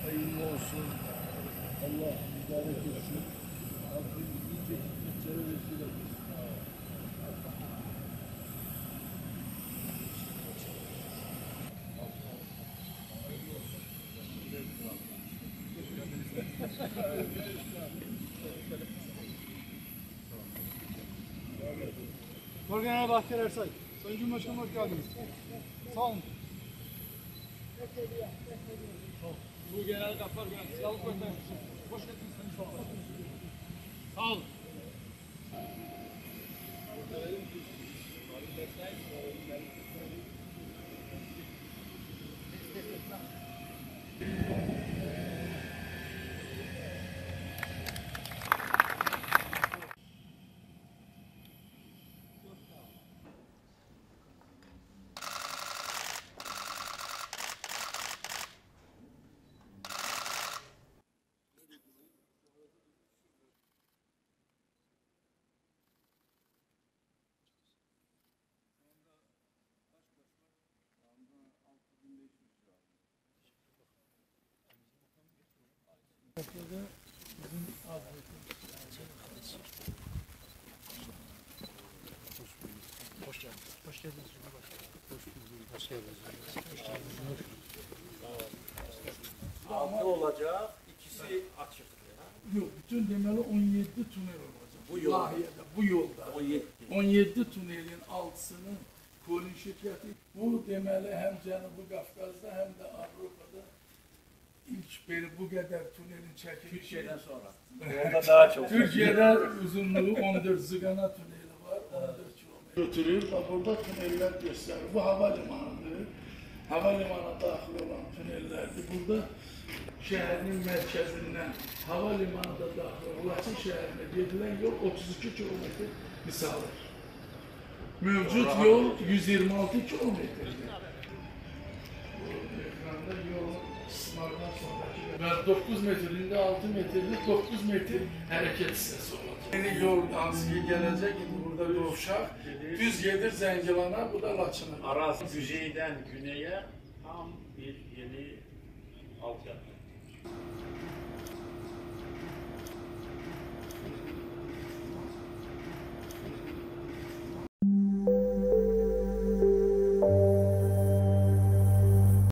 Hayırlı olsun. Allah mübarek etsin. Rabbim iyice hikmetlere vesile etsin. Genel Bahçeli Ersay. Sayın Cumhurbaşkanım hoş geldiniz. Sağ olun. Bu genel Gaffar Güven. Silahlı Kuvvetler. Hoş geldiniz Sayın Cumhurbaşkanım. Sağ olun. Hoş geldiniz. Hoş geldiniz. Hoş geldiniz. Altı olacak, ikisi açık. Yok, bütün demeli 17 tünel olacak. Bu yolda. Lahiyede, bu yolda. 17 tünelin altısını Kolin şirketi. Bu demeli hem Cənubi Qafqazda hem de Avrupa'da ilk beri bu kadar tünelin çekilişi. Türkiye'den sonra. Orada daha çok. Türkiye'de uzunluğu 14 Zıgana tüneli var, 14 kilometre. Götürüyor, burada tüneller gösterir. Bu havalimanıdır. Havalimanına daxil olan tünellerdir. Burada şehrin merkezinden havalimanına daxil olan Laçın şehrine gedilen yol 32 kilometre misaldır. Mevcut yol 126 kilometredir. Bu ekranda yolun ısmardan sonraki ve 9 metrinde 6 metrelik 9 metre hareket hissesi olacak. Yeni yol Ansiye gelecek, burada Qovşaq, düz gedir Zəngilana, bu da Laçına. Araz güzeyden güneye tam bir yeni altyapı.